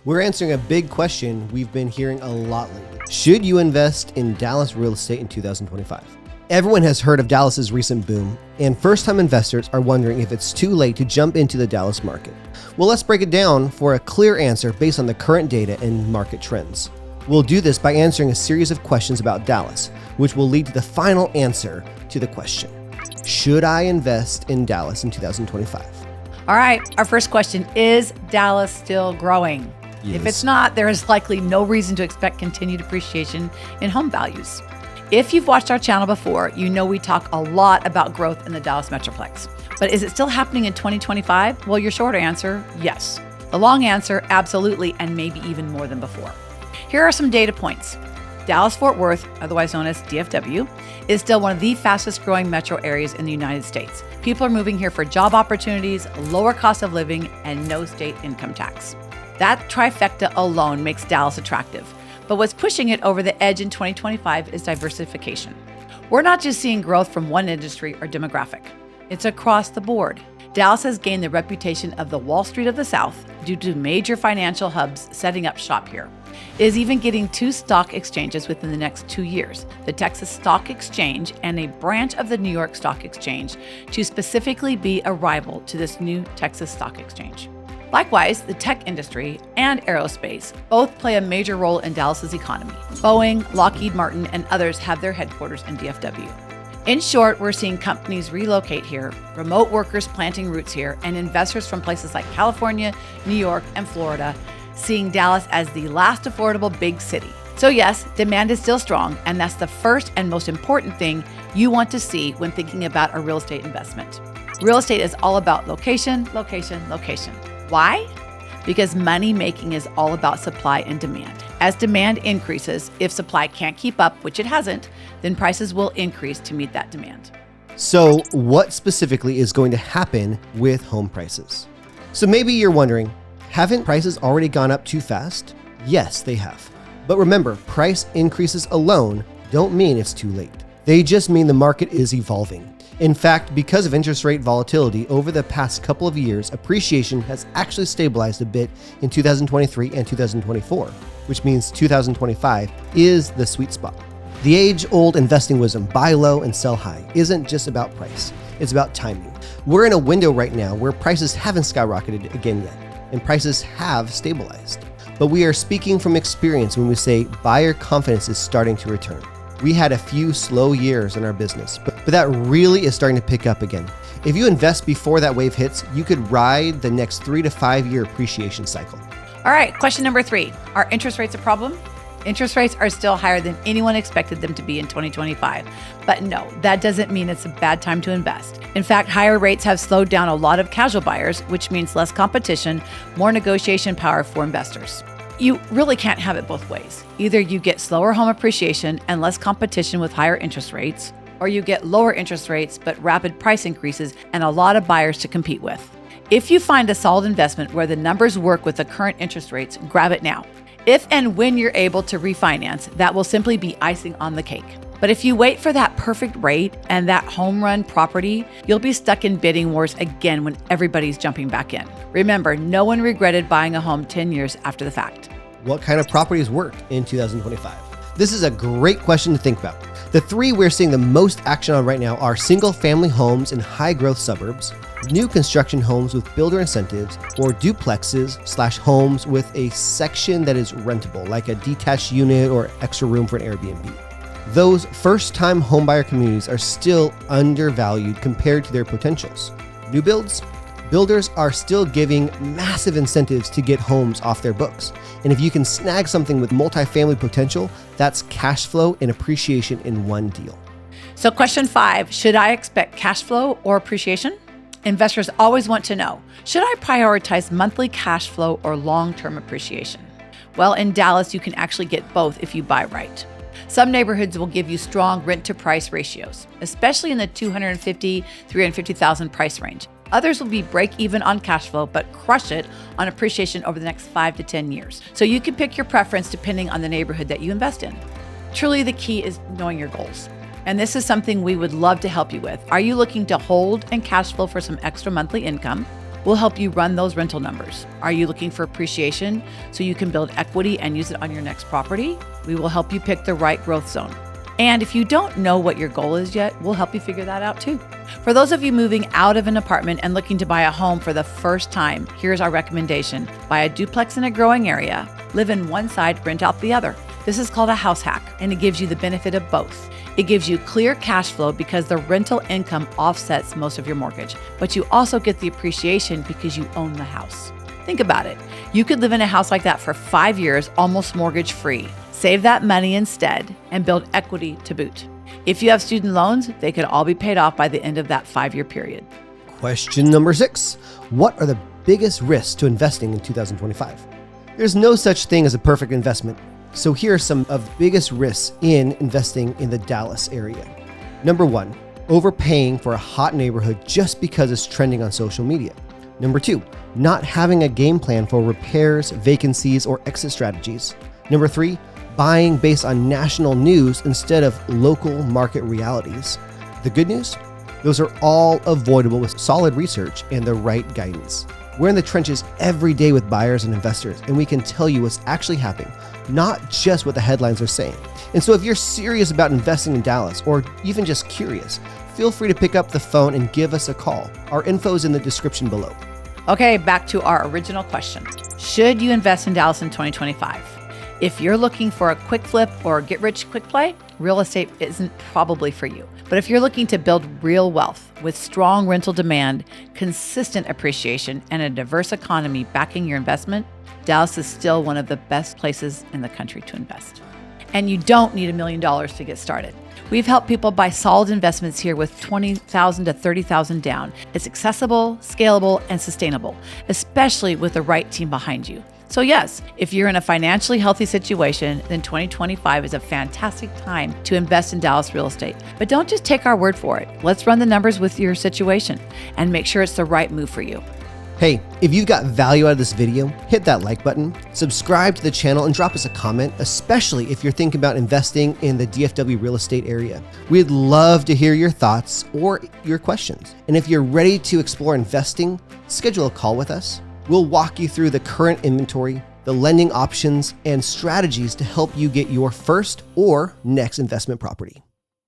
We're answering a big question we've been hearing a lot lately. Should you invest in Dallas real estate in 2025? Everyone has heard of Dallas's recent boom, and first-time investors are wondering if it's too late to jump into the Dallas market. Well, let's break it down for a clear answer based on the current data and market trends. We'll do this by answering a series of questions about Dallas, which will lead to the final answer to the question. Should I invest in Dallas in 2025? All right, our first question, is Dallas still growing? Yes. If it's not, there is likely no reason to expect continued appreciation in home values. If you've watched our channel before, you know we talk a lot about growth in the Dallas Metroplex. But is it still happening in 2025? Well, your short answer, yes. The long answer, absolutely, and maybe even more than before. Here are some data points. Dallas-Fort Worth, otherwise known as DFW, is still one of the fastest growing metro areas in the United States. People are moving here for job opportunities, lower cost of living, and no state income tax. That trifecta alone makes Dallas attractive. But what's pushing it over the edge in 2025 is diversification. We're not just seeing growth from one industry or demographic. It's across the board. Dallas has gained the reputation of the Wall Street of the South due to major financial hubs setting up shop here. It is even getting 2 stock exchanges within the next 2 years, the Texas Stock Exchange and a branch of the New York Stock Exchange, to specifically be a rival to this new Texas Stock Exchange. Likewise, the tech industry and aerospace both play a major role in Dallas's economy. Boeing, Lockheed Martin, and others have their headquarters in DFW. In short, we're seeing companies relocate here, remote workers planting roots here, and investors from places like California, New York, and Florida seeing Dallas as the last affordable big city. So yes, demand is still strong, and that's the first and most important thing you want to see when thinking about a real estate investment. Real estate is all about location, location, location. Why? Because money making is all about supply and demand. As demand increases, if supply can't keep up, which it hasn't, then prices will increase to meet that demand. So what specifically is going to happen with home prices? So maybe you're wondering, haven't prices already gone up too fast? Yes, they have. But remember, price increases alone don't mean it's too late. They just mean the market is evolving. In fact, because of interest rate volatility over the past couple of years, appreciation has actually stabilized a bit in 2023 and 2024, which means 2025 is the sweet spot. The age-old investing wisdom, buy low and sell high, isn't just about price, it's about timing. We're in a window right now where prices haven't skyrocketed again yet, and prices have stabilized. But we are speaking from experience when we say buyer confidence is starting to return. We had a few slow years in our business, but that really is starting to pick up again. If you invest before that wave hits, you could ride the next 3 to 5 year appreciation cycle. All right, question number 3. Are interest rates a problem? Interest rates are still higher than anyone expected them to be in 2025. But no, that doesn't mean it's a bad time to invest. In fact, higher rates have slowed down a lot of casual buyers, which means less competition, more negotiation power for investors. You really can't have it both ways. Either you get slower home appreciation and less competition with higher interest rates, or you get lower interest rates but rapid price increases and a lot of buyers to compete with. If you find a solid investment where the numbers work with the current interest rates, grab it now. If and when you're able to refinance, that will simply be icing on the cake. But if you wait for that perfect rate and that home run property, you'll be stuck in bidding wars again when everybody's jumping back in. Remember, no one regretted buying a home 10 years after the fact. What kind of properties work in 2025? This is a great question to think about. The 3 we're seeing the most action on right now are single-family homes in high-growth suburbs, new construction homes with builder incentives, or duplexes/homes with a section that is rentable, like a detached unit or extra room for an Airbnb. Those first-time homebuyer communities are still undervalued compared to their potentials. New builds? Builders are still giving massive incentives to get homes off their books. And if you can snag something with multifamily potential, that's cash flow and appreciation in one deal. So question 5, should I expect cash flow or appreciation? Investors always want to know, should I prioritize monthly cash flow or long-term appreciation? Well, in Dallas, you can actually get both if you buy right. Some neighborhoods will give you strong rent-to-price ratios, especially in the $250,000 to $350,000 price range. Others will be break even on cash flow, but crush it on appreciation over the next 5 to 10 years. So you can pick your preference depending on the neighborhood that you invest in. Truly, the key is knowing your goals. And this is something we would love to help you with. Are you looking to hold and cash flow for some extra monthly income? We'll help you run those rental numbers. Are you looking for appreciation so you can build equity and use it on your next property? We will help you pick the right growth zone. And if you don't know what your goal is yet, we'll help you figure that out too. For those of you moving out of an apartment and looking to buy a home for the first time, here's our recommendation. Buy a duplex in a growing area, live in one side, rent out the other. This is called a house hack, and it gives you the benefit of both. It gives you clear cash flow because the rental income offsets most of your mortgage, but you also get the appreciation because you own the house. Think about it. You could live in a house like that for 5 years, almost mortgage free. Save that money instead and build equity to boot. If you have student loans, they could all be paid off by the end of that 5-year period. Question number 6. What are the biggest risks to investing in 2025? There's no such thing as a perfect investment. So here are some of the biggest risks in investing in the Dallas area. Number 1, overpaying for a hot neighborhood just because it's trending on social media. Number 2, not having a game plan for repairs, vacancies, or exit strategies. Number 3, buying based on national news instead of local market realities. The good news? Those are all avoidable with solid research and the right guidance. We're in the trenches every day with buyers and investors, and we can tell you what's actually happening, not just what the headlines are saying. And so if you're serious about investing in Dallas, or even just curious, feel free to pick up the phone and give us a call. Our info is in the description below. Okay, back to our original question. Should you invest in Dallas in 2025? If you're looking for a quick flip or get rich quick play, real estate isn't probably for you. But if you're looking to build real wealth with strong rental demand, consistent appreciation, and a diverse economy backing your investment, Dallas is still one of the best places in the country to invest. And you don't need $1 million to get started. We've helped people buy solid investments here with $20,000 to $30,000 down. It's accessible, scalable, and sustainable, especially with the right team behind you. So yes, if you're in a financially healthy situation, then 2025 is a fantastic time to invest in Dallas real estate. But don't just take our word for it. Let's run the numbers with your situation and make sure it's the right move for you. Hey, if you got value out of this video, hit that like button, subscribe to the channel, and drop us a comment, especially if you're thinking about investing in the DFW real estate area. We'd love to hear your thoughts or your questions. And if you're ready to explore investing, schedule a call with us. We'll walk you through the current inventory, the lending options, and strategies to help you get your first or next investment property.